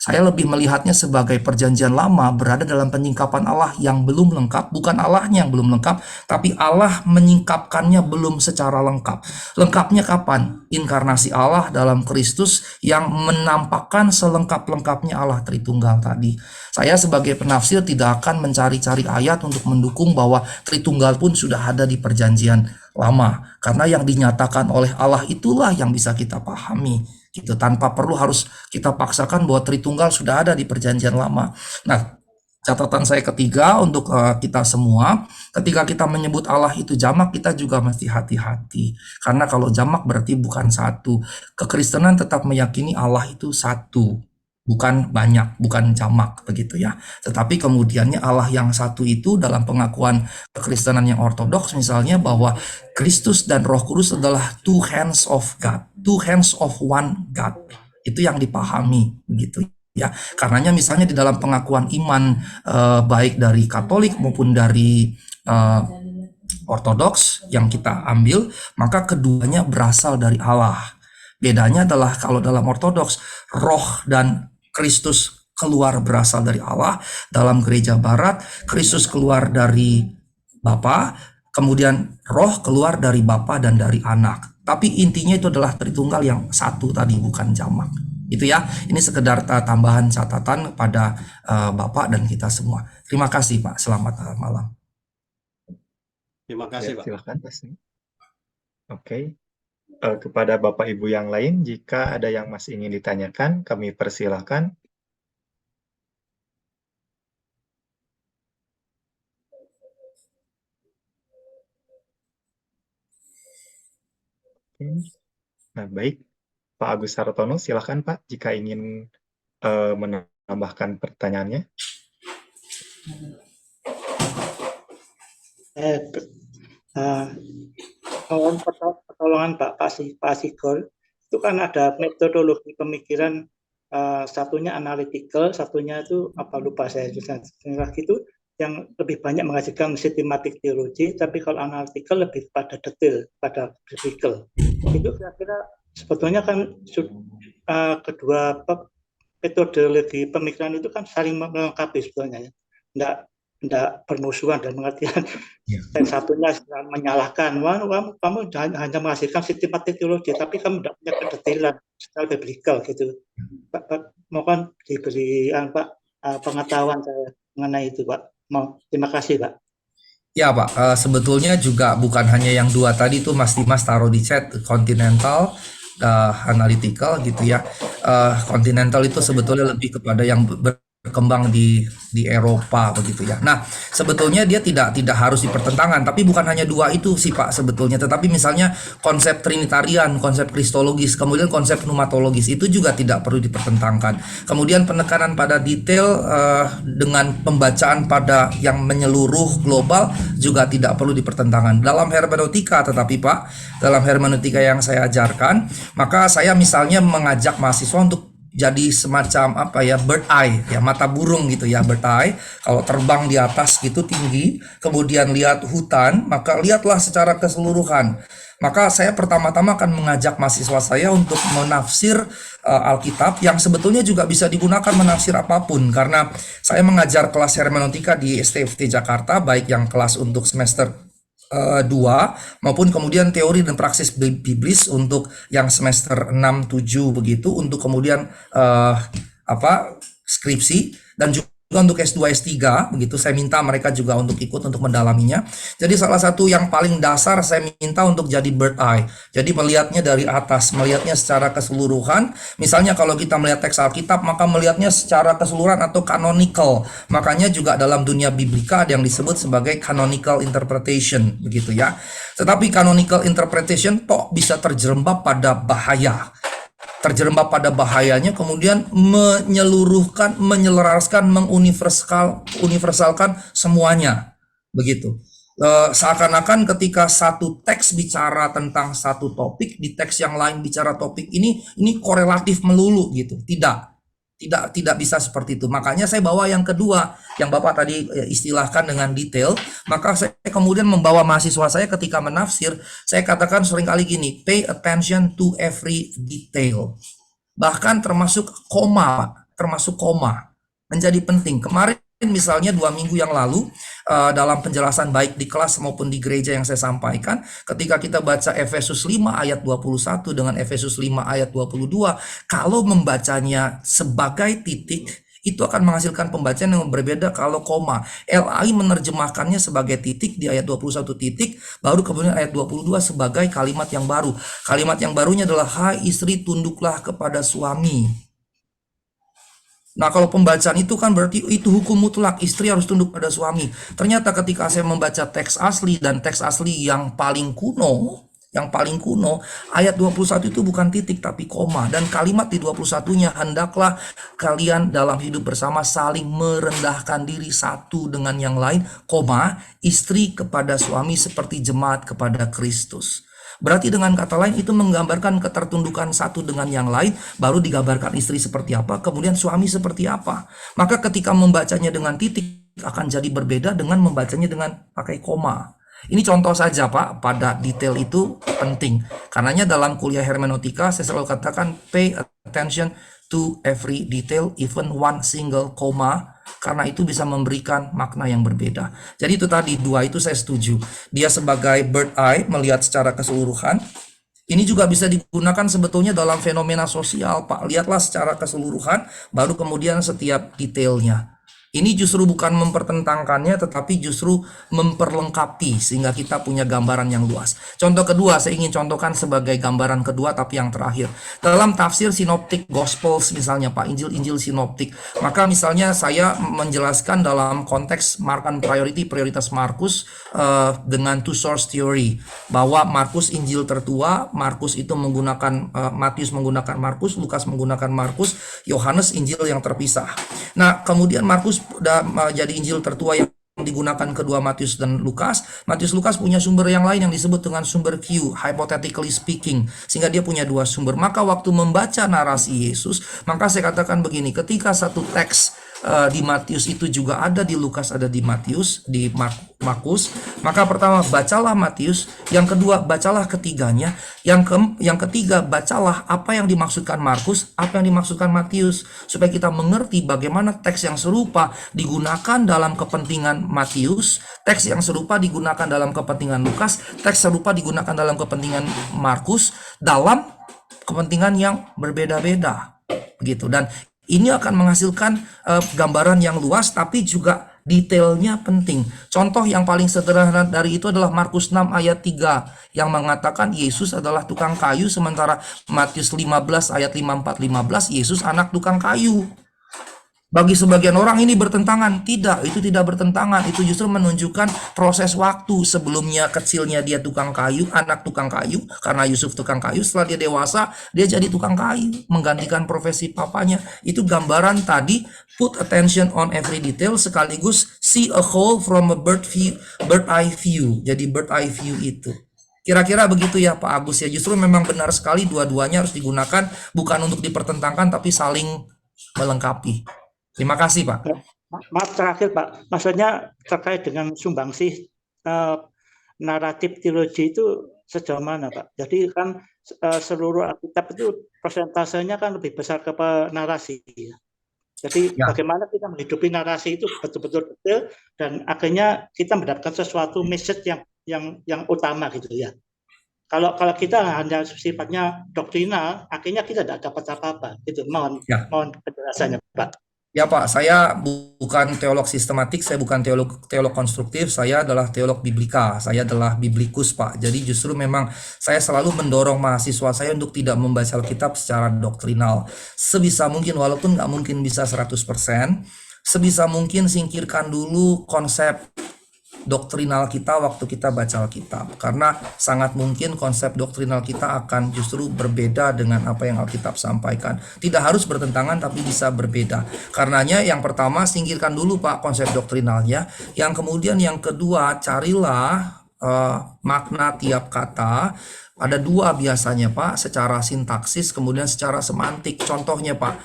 Saya lebih melihatnya sebagai perjanjian lama berada dalam penyingkapan Allah yang belum lengkap, bukan Allahnya yang belum lengkap, tapi Allah menyingkapkannya belum secara lengkap. Lengkapnya kapan? Inkarnasi Allah dalam Kristus yang menampakkan selengkap-lengkapnya Allah Tritunggal tadi. Saya sebagai penafsir tidak akan mencari-cari ayat untuk mendukung bahwa Tritunggal pun sudah ada di perjanjian lama, karena yang dinyatakan oleh Allah itulah yang bisa kita pahami gitu, tanpa perlu harus kita paksakan bahwa Tritunggal sudah ada di perjanjian lama. Nah, catatan saya ketiga untuk kita semua, ketika kita menyebut Allah itu jamak, kita juga mesti hati-hati, karena kalau jamak berarti bukan satu. Kekristenan tetap meyakini Allah itu satu, bukan banyak, bukan jamak begitu ya. Tetapi kemudiannya Allah yang satu itu dalam pengakuan kekristenan yang ortodoks misalnya bahwa Kristus dan Roh Kudus adalah two hands of God, two hands of one God. Itu yang dipahami begitu ya. Karenanya misalnya di dalam pengakuan iman baik dari Katolik maupun dari ortodoks yang kita ambil, maka keduanya berasal dari Allah. Bedanya adalah kalau dalam ortodoks Roh dan Kristus keluar berasal dari Allah. Dalam gereja barat Kristus keluar dari Bapa, kemudian Roh keluar dari Bapa dan dari Anak. Tapi intinya itu adalah Tritunggal yang satu tadi, bukan jamak. Itu ya. Ini sekedar tambahan catatan pada Bapak dan kita semua. Terima kasih Pak. Selamat malam. Terima kasih, Ya, Pak. silakan Pasni. Oke. Kepada Bapak Ibu yang lain, jika ada yang masih ingin ditanyakan, kami persilahkan. Oke. Nah, baik. Pak Agus Hartono, silakan Pak, jika ingin menambahkan pertanyaannya. Mohon pertolongan Pak Sigor, itu kan ada metodologi pemikiran, satunya analytical, satunya itu apa lupa saya juga gitu, yang lebih banyak menghasilkan sistematik teologi, tapi kalau analytical lebih pada detail, pada biblical. Itu kira-kira sebetulnya kan kedua metodologi pemikiran itu kan saling melengkapi sebetulnya ya. Tidak bermusuhan dan pengertian. Dan satunya menyalahkan, kamu hanya menghasilkan sistematik teologi, tapi kamu tidak punya kedetailan secara biblical gitu. Pak, mohon diberi pengetahuan saya mengenai itu, Pak. Terima kasih, Pak. Ya Pak, sebetulnya juga bukan hanya yang dua tadi tuh Mas Dimas taruh di chat, Continental, Analytical gitu ya. Continental itu sebetulnya lebih kepada yang berkembang di Eropa begitu ya. Nah, sebetulnya dia tidak harus dipertentangkan, tapi bukan hanya dua itu sih Pak sebetulnya, tetapi misalnya konsep trinitarian, konsep kristologis, kemudian konsep pneumatologis itu juga tidak perlu dipertentangkan. Kemudian penekanan pada detail dengan pembacaan pada yang menyeluruh global juga tidak perlu dipertentangkan. Dalam hermeneutika tetapi Pak, dalam hermeneutika yang saya ajarkan, maka saya misalnya mengajak mahasiswa untuk jadi semacam apa ya, bird eye ya, mata burung gitu ya, bird eye. Kalau terbang di atas gitu tinggi, kemudian lihat hutan, maka lihatlah secara keseluruhan. Maka saya pertama-tama akan mengajak mahasiswa saya untuk menafsir Alkitab yang sebetulnya juga bisa digunakan menafsir apapun, karena saya mengajar kelas hermeneutika di STFT Jakarta, baik yang kelas untuk semester 2 maupun kemudian teori dan praksis biblis untuk yang semester 6, 7 begitu, untuk kemudian skripsi, dan juga untuk S2, S3 begitu. Saya minta mereka juga untuk ikut untuk mendalaminya. Jadi salah satu yang paling dasar saya minta untuk jadi bird eye. Jadi melihatnya dari atas, melihatnya secara keseluruhan. Misalnya kalau kita melihat teks Alkitab, maka melihatnya secara keseluruhan atau canonical. Makanya juga dalam dunia biblika ada yang disebut sebagai canonical interpretation begitu ya. Tetapi canonical interpretation kok bisa terjerembab pada bahaya. Terjerembab pada bahayanya, kemudian menyeluruhkan, menyelaraskan, menguniversalkan semuanya begitu. Seakan-akan ketika satu teks bicara tentang satu topik, di teks yang lain bicara topik ini korelatif melulu gitu. Tidak Tidak bisa seperti itu. Makanya saya bawa yang kedua, yang Bapak tadi istilahkan dengan detail. Maka saya kemudian membawa mahasiswa saya ketika menafsir, saya katakan seringkali gini, pay attention to every detail. Bahkan termasuk koma, Pak. Termasuk koma. Menjadi penting. Kemarin misalnya 2 minggu yang lalu, dalam penjelasan baik di kelas maupun di gereja yang saya sampaikan, ketika kita baca Efesus 5 ayat 21 dengan Efesus 5 ayat 22, kalau membacanya sebagai titik, itu akan menghasilkan pembacaan yang berbeda kalau koma. LAI menerjemahkannya sebagai titik di ayat 21 titik, baru kemudian ayat 22 sebagai kalimat yang baru. Kalimat yang barunya adalah, hai istri tunduklah kepada suami. Nah, kalau pembacaan itu kan berarti itu hukum mutlak, istri harus tunduk pada suami. Ternyata ketika saya membaca teks asli dan teks asli yang paling kuno, ayat 21 itu bukan titik tapi koma. Dan kalimat di 21-nya, hendaklah kalian dalam hidup bersama saling merendahkan diri satu dengan yang lain, koma, istri kepada suami seperti jemaat kepada Kristus. Berarti dengan kata lain itu menggambarkan ketertundukan satu dengan yang lain, baru digambarkan istri seperti apa, kemudian suami seperti apa. Maka ketika membacanya dengan titik akan jadi berbeda dengan membacanya dengan pakai koma. Ini contoh saja Pak, pada detail itu penting. Karenanya dalam kuliah hermeneutika saya selalu katakan pay attention to every detail, even one single comma, karena itu bisa memberikan makna yang berbeda. Jadi itu tadi, 2 itu saya setuju. Dia sebagai bird eye, melihat secara keseluruhan. Ini juga bisa digunakan sebetulnya dalam fenomena sosial, Pak. Lihatlah secara keseluruhan, baru kemudian setiap detailnya. Ini justru bukan mempertentangkannya, tetapi justru memperlengkapi sehingga kita punya gambaran yang luas. Contoh kedua, saya ingin contohkan sebagai gambaran kedua, tapi yang terakhir. Dalam tafsir Synoptic Gospels misalnya Pak, Injil-Injil Sinoptik, maka misalnya saya menjelaskan dalam konteks Markan Priority, prioritas Markus dengan two source theory, bahwa Markus Injil tertua, Markus itu menggunakan Matius menggunakan Markus, Lukas menggunakan Markus, Yohanes Injil yang terpisah. Nah, kemudian Markus udah jadi Injil tertua yang digunakan kedua Matius dan Lukas. Matius Lukas punya sumber yang lain yang disebut dengan sumber Q, hypothetically speaking, sehingga dia punya 2 sumber. Maka waktu membaca narasi Yesus, maka saya katakan begini, ketika satu teks di Matius itu juga ada di Lukas, ada di Matius, di Markus, maka pertama bacalah Matius, yang kedua bacalah ketiganya, yang ketiga bacalah apa yang dimaksudkan Markus, apa yang dimaksudkan Matius, supaya kita mengerti bagaimana teks yang serupa digunakan dalam kepentingan Matius, teks yang serupa digunakan dalam kepentingan Lukas, teks serupa digunakan dalam kepentingan Markus, dalam kepentingan yang berbeda-beda, begitu. Dan ini akan menghasilkan gambaran yang luas, tapi juga detailnya penting. Contoh yang paling sederhana dari itu adalah Markus 6 ayat 3 yang mengatakan Yesus adalah tukang kayu, sementara Matius 15 ayat 54-15 Yesus anak tukang kayu. Bagi sebagian orang ini bertentangan. Tidak, itu tidak bertentangan. Itu justru menunjukkan proses waktu. Sebelumnya kecilnya dia tukang kayu, anak tukang kayu, karena Yusuf tukang kayu. Setelah dia dewasa, dia jadi tukang kayu, menggantikan profesi papanya. Itu gambaran tadi, put attention on every detail, sekaligus see a whole from a bird eye view. Jadi bird eye view itu. Kira-kira begitu ya Pak Agus ya. Justru memang benar sekali dua-duanya harus digunakan, bukan untuk dipertentangkan, tapi saling melengkapi. Terima kasih Pak. Maaf terakhir Pak, maksudnya terkait dengan sumbangsih naratif teologi itu sejauh mana Pak? Jadi kan seluruh Alkitab itu persentasenya kan lebih besar ke narasi. Jadi bagaimana kita menghidupi narasi itu betul-betul detail dan akhirnya kita mendapatkan sesuatu message yang utama gitu ya. Kalau kita hanya sifatnya doktrinal, akhirnya kita tidak dapat apa-apa. Gitu. Mohon penjelasannya Pak. Ya Pak, saya bukan teolog sistematik, saya bukan teolog konstruktif, saya adalah teolog biblika, saya adalah biblikus Pak. Jadi justru memang saya selalu mendorong mahasiswa saya untuk tidak membaca Alkitab secara doktrinal. Sebisa mungkin, walaupun nggak mungkin bisa 100%, sebisa mungkin singkirkan dulu konsep doktrinal kita waktu kita baca Alkitab, karena sangat mungkin konsep doktrinal kita akan justru berbeda dengan apa yang Alkitab sampaikan. Tidak harus bertentangan, tapi bisa berbeda. Karenanya yang pertama singkirkan dulu Pak konsep doktrinalnya, yang kemudian yang kedua carilah makna tiap kata. Ada 2 biasanya Pak, secara sintaksis kemudian secara semantik. Contohnya Pak,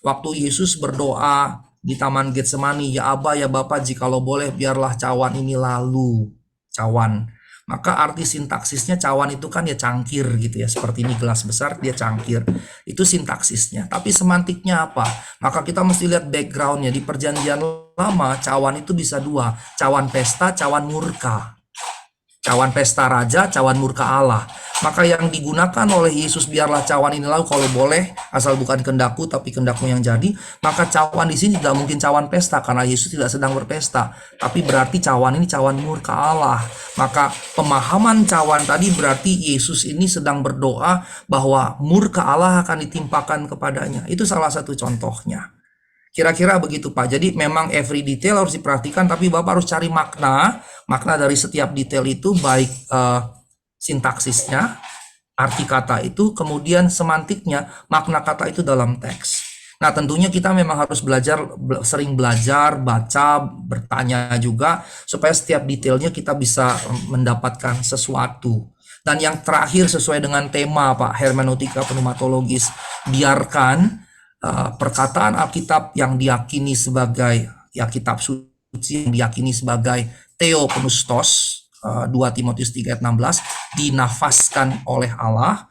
Waktu Yesus berdoa di Taman Getsemani, ya Aba, ya Bapa, jikalau boleh biarlah cawan ini lalu. Cawan. Maka arti sintaksisnya cawan itu kan ya cangkir gitu ya. Seperti ini gelas besar, dia cangkir. Itu sintaksisnya. Tapi semantiknya apa? Maka kita mesti lihat backgroundnya. Di perjanjian lama, cawan itu bisa dua. Cawan pesta, cawan murka. Cawan pesta raja, cawan murka Allah. Maka yang digunakan oleh Yesus, biarlah cawan ini lalu kalau boleh, asal bukan kehendakku tapi kehendakmu yang jadi. Maka cawan di sini tidak mungkin cawan pesta karena Yesus tidak sedang berpesta. Tapi berarti cawan ini cawan murka Allah. Maka pemahaman cawan tadi berarti Yesus ini sedang berdoa bahwa murka Allah akan ditimpakan kepadanya. Itu salah satu contohnya. Kira-kira begitu Pak. Jadi memang every detail harus diperhatikan, tapi Bapak harus cari makna dari setiap detail itu, baik sintaksisnya, arti kata itu, kemudian semantiknya, makna kata itu dalam teks. Nah tentunya kita memang harus sering belajar, baca, bertanya juga, supaya setiap detailnya kita bisa mendapatkan sesuatu. Dan yang terakhir sesuai dengan tema Pak, hermeneutika pneumatologis, biarkan perkataan Alkitab yang diyakini sebagai kitab suci, yang diyakini sebagai theopneustos, 2 Timotius 3 ayat 16, dinafaskan oleh Allah,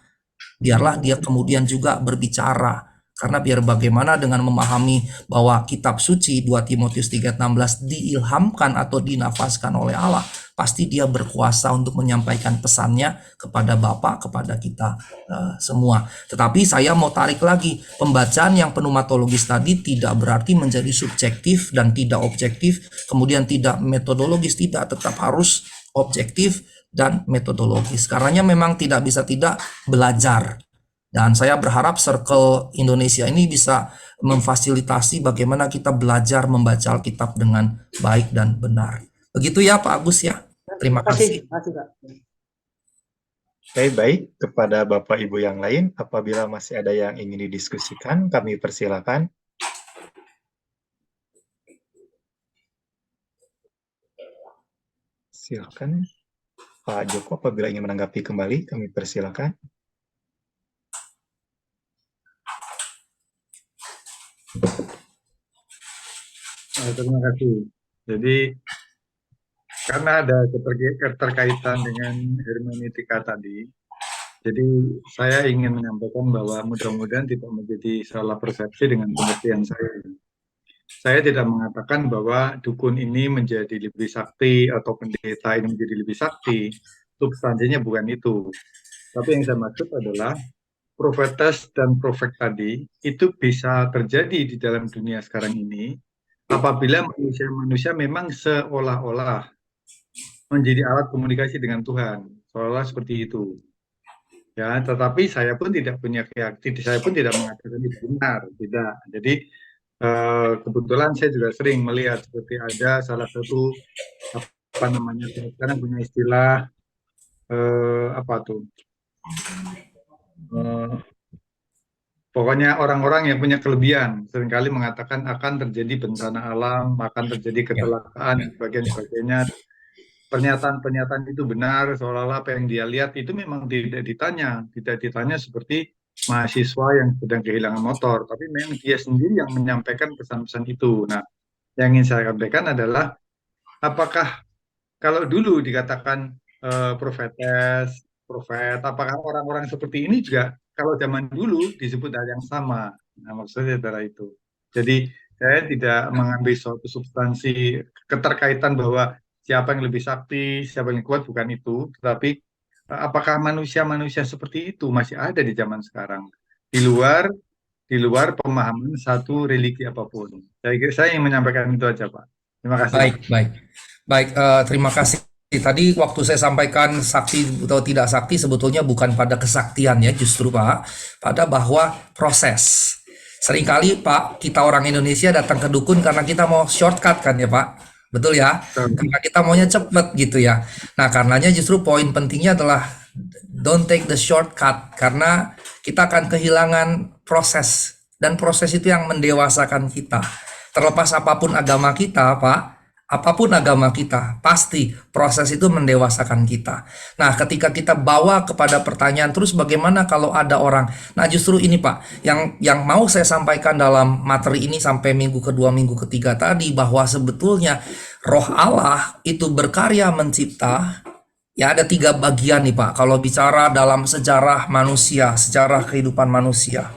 biarlah dia kemudian juga berbicara. Karena biar bagaimana dengan memahami bahwa kitab suci 2 Timotius 3 ayat 16 diilhamkan atau dinafaskan oleh Allah, pasti dia berkuasa untuk menyampaikan pesannya kepada Bapak, kepada kita semua. Tetapi saya mau tarik lagi, pembacaan yang pneumatologis tadi tidak berarti menjadi subjektif dan tidak objektif, kemudian tidak metodologis, tidak, tetap harus objektif dan metodologis. Karenanya memang tidak bisa tidak belajar. Dan saya berharap Circle Indonesia ini bisa memfasilitasi bagaimana kita belajar membaca Alkitab dengan baik dan benar. Begitu ya Pak Agus ya. Terima kasih. Terima kasih, Pak. Oke, baik. Kepada Bapak Ibu yang lain, apabila masih ada yang ingin didiskusikan, kami persilakan. Silakan. Pak Joko, apabila ingin menanggapi kembali, kami persilakan. Terima kasih. Jadi karena ada keterkaitan dengan hermeneutika tadi, jadi saya ingin menyampaikan bahwa mudah-mudahan tidak menjadi salah persepsi dengan pengertian saya. Saya tidak mengatakan bahwa dukun ini menjadi lebih sakti atau pendeta ini menjadi lebih sakti. Substansinya bukan itu. Tapi yang saya maksud adalah profetes dan profet tadi itu bisa terjadi di dalam dunia sekarang ini apabila manusia-manusia memang seolah-olah menjadi alat komunikasi dengan Tuhan, seolah-olah seperti itu. Ya, tetapi saya pun tidak punya keyakinan, saya pun tidak mengatakan itu benar, tidak. Jadi kebetulan saya juga sering melihat seperti ada salah satu sekarang punya istilah pokoknya orang-orang yang punya kelebihan seringkali mengatakan akan terjadi bencana alam, akan terjadi kecelakaan, sebagainya. Pernyataan-pernyataan itu benar, seolah-olah apa yang dia lihat itu memang tidak ditanya seperti mahasiswa yang sedang kehilangan motor, tapi memang dia sendiri yang menyampaikan pesan-pesan itu. Nah, yang ingin saya sampaikan adalah apakah kalau dulu dikatakan profetes, profet, apakah orang-orang seperti ini juga kalau zaman dulu disebut hal yang sama? Nah, maksudnya adalah itu. Jadi saya tidak mengambil suatu substansi keterkaitan bahwa siapa yang lebih sakti, siapa yang kuat, bukan itu. Tetapi apakah manusia-manusia seperti itu masih ada di zaman sekarang? Di luar pemahaman satu religi apapun. Saya ingin menyampaikan itu aja, Pak. Terima kasih. Baik, terima kasih. Tadi waktu saya sampaikan sakti atau tidak sakti sebetulnya bukan pada kesaktian ya, justru Pak, pada bahwa proses. Seringkali Pak, kita orang Indonesia datang ke dukun karena kita mau shortcut kan ya Pak, betul ya? Karena kita maunya cepet gitu ya. Nah karenanya justru poin pentingnya adalah don't take the shortcut, karena kita akan kehilangan proses, dan proses itu yang mendewasakan kita. Terlepas apapun agama kita Pak, Apapun agama kita, pasti proses itu mendewasakan kita. Nah, ketika kita bawa kepada pertanyaan, terus bagaimana kalau ada orang? Nah, justru ini Pak, yang mau saya sampaikan dalam materi ini sampai minggu kedua, minggu ketiga tadi, bahwa sebetulnya Roh Allah itu berkarya mencipta. Ya, ada 3 bagian nih Pak. Kalau bicara dalam sejarah manusia, sejarah kehidupan manusia,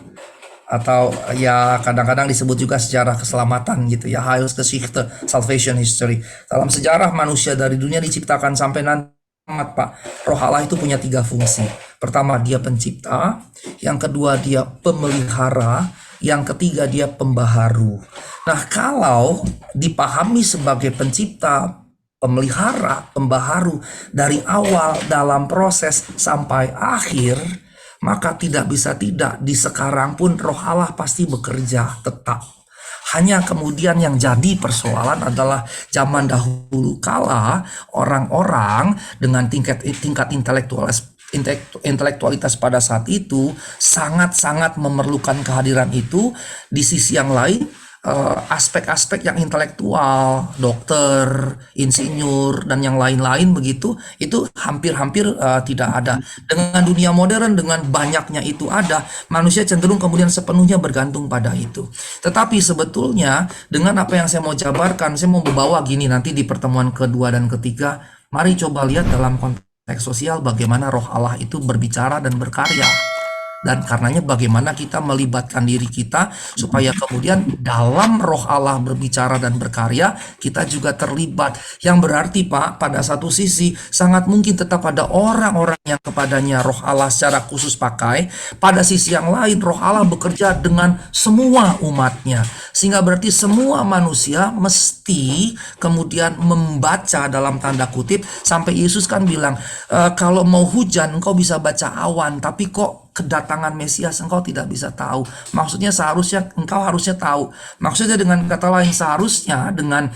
atau ya kadang-kadang disebut juga sejarah keselamatan gitu ya, Heilsgeschichte, salvation history. Dalam sejarah manusia dari dunia diciptakan sampai nanti Pak, Roh Allah itu punya 3 fungsi. Pertama, dia pencipta, yang kedua dia pemelihara, yang ketiga dia pembaharu. Nah, kalau dipahami sebagai pencipta, pemelihara, pembaharu dari awal dalam proses sampai akhir, maka tidak bisa tidak di sekarang pun Roh Allah pasti bekerja tetap. Hanya kemudian yang jadi persoalan adalah zaman dahulu kala orang-orang dengan tingkat intelektualitas pada saat itu sangat-sangat memerlukan kehadiran itu. Di sisi yang lain, aspek-aspek yang intelektual, dokter, insinyur, dan yang lain-lain begitu, itu hampir-hampir tidak ada. Dengan dunia modern, dengan banyaknya itu ada, manusia cenderung kemudian sepenuhnya bergantung pada itu. Tetapi sebetulnya dengan apa yang saya mau jabarkan, saya mau membawa gini nanti di pertemuan kedua dan ketiga, mari coba lihat dalam konteks sosial bagaimana Roh Allah itu berbicara dan berkarya. Dan karenanya bagaimana kita melibatkan diri kita supaya kemudian dalam Roh Allah berbicara dan berkarya, kita juga terlibat. Yang berarti Pak, pada satu sisi sangat mungkin tetap ada orang-orang yang kepadanya Roh Allah secara khusus pakai. Pada sisi yang lain, Roh Allah bekerja dengan semua umatnya. Sehingga berarti semua manusia mesti kemudian membaca dalam tanda kutip. Sampai Yesus kan bilang, kalau mau hujan engkau bisa baca awan, tapi kok kedatangan Mesias engkau tidak bisa tahu. Maksudnya seharusnya engkau harusnya tahu. Maksudnya dengan kata lain, seharusnya dengan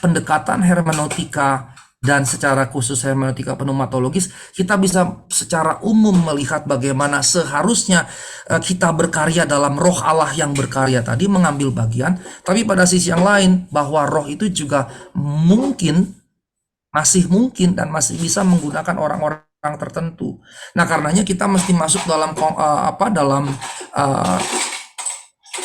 pendekatan hermeneutika dan secara khusus hermeneutika pneumatologis, kita bisa secara umum melihat bagaimana seharusnya kita berkarya dalam Roh Allah yang berkarya tadi, mengambil bagian. Tapi pada sisi yang lain, bahwa roh itu juga masih mungkin dan masih bisa menggunakan orang-orang tertentu. Nah, karenanya kita mesti masuk dalam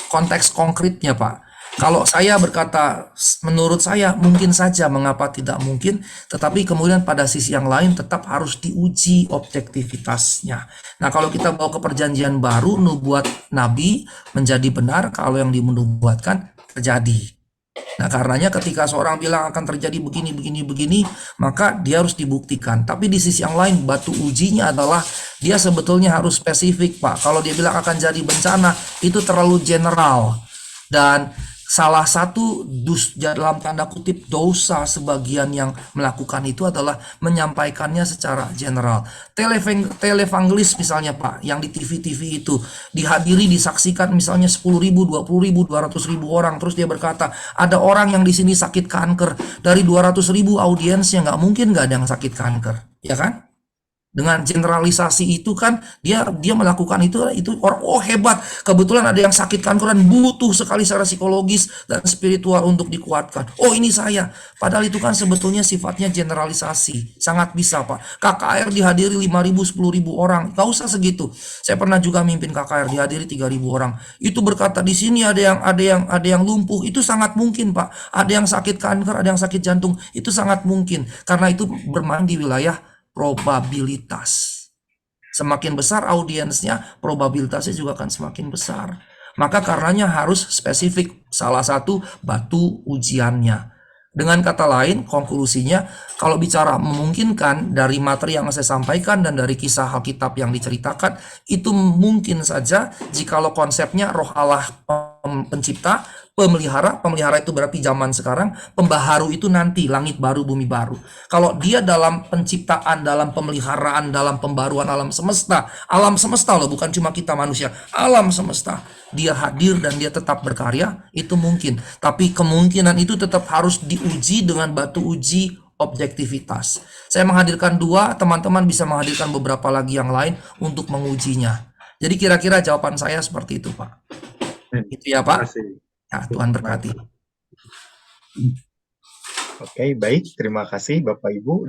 konteks konkretnya, Pak. Kalau saya berkata, menurut saya mungkin saja, mengapa tidak mungkin, tetapi kemudian pada sisi yang lain tetap harus diuji objektivitasnya. Nah, kalau kita bawa ke perjanjian baru, nubuat Nabi menjadi benar kalau yang dinubuatkan terjadi. Nah, karenanya ketika seorang bilang akan terjadi begini, maka dia harus dibuktikan. Tapi di sisi yang lain, batu ujinya adalah dia sebetulnya harus spesifik, Pak. Kalau dia bilang akan jadi bencana, itu terlalu general. Dan salah satu dalam tanda kutip dosa sebagian yang melakukan itu adalah menyampaikannya secara general. Televangelis misalnya Pak, yang di TV-TV itu dihadiri, disaksikan misalnya 10.000, 20.000, 200.000 orang. Terus dia berkata, ada orang yang di sini sakit kanker. Dari 200.000 audiensnya nggak mungkin nggak ada yang sakit kanker, ya kan? Dengan generalisasi itu kan dia melakukan itu orang, oh hebat, kebetulan ada yang sakit kanker dan butuh sekali secara psikologis dan spiritual untuk dikuatkan. Oh ini saya, padahal itu kan sebetulnya sifatnya generalisasi. Sangat bisa Pak. KKR dihadiri 5.000, 10.000 orang, gak usah segitu. Saya pernah juga mimpin KKR dihadiri 3.000 orang. Itu berkata di sini ada yang lumpuh, itu sangat mungkin Pak. Ada yang sakit kanker, ada yang sakit jantung, itu sangat mungkin karena itu bermain di wilayah probabilitas. Semakin besar audiensnya, probabilitasnya juga akan semakin besar. Maka karenanya harus spesifik salah satu batu ujiannya. Dengan kata lain, konklusinya, kalau bicara memungkinkan dari materi yang saya sampaikan dan dari kisah Alkitab yang diceritakan, itu mungkin saja jikalau konsepnya Roh Allah pencipta, pemelihara itu berarti zaman sekarang, pembaharu itu nanti langit baru bumi baru. Kalau dia dalam penciptaan, dalam pemeliharaan, dalam pembaruan alam semesta loh, bukan cuma kita manusia, alam semesta, dia hadir dan dia tetap berkarya, itu mungkin. Tapi kemungkinan itu tetap harus diuji dengan batu uji objektivitas. Saya menghadirkan 2, teman-teman bisa menghadirkan beberapa lagi yang lain untuk mengujinya. Jadi kira-kira jawaban saya seperti itu Pak. Itu ya Pak. Terima kasih. Ya, Tuhan berkati. Oke, baik. Terima kasih Bapak Ibu.